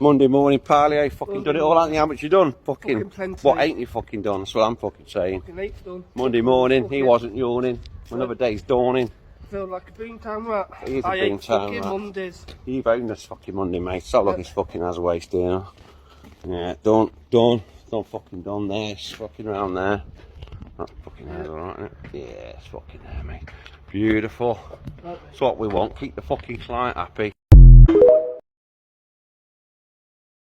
Monday morning parley, you fucking done it all, haven't you? How much you done? Fucking plenty. What ain't you fucking done? That's what I'm fucking saying. Fucking 8's done. Monday morning, he Fucking- wasn't yawning. Another day's dawning. I feel like a boomtown rat. He is a I hate boomtown fucking rat. Mondays. You've owned this fucking Monday, mate. Stop looking fucking as a waste, you know. Yeah, don't fucking done there. It's fucking round there. That fucking hair's alright, isn't it? Yeah, it's fucking there, mate. Beautiful. That's what we want. Keep the fucking client happy.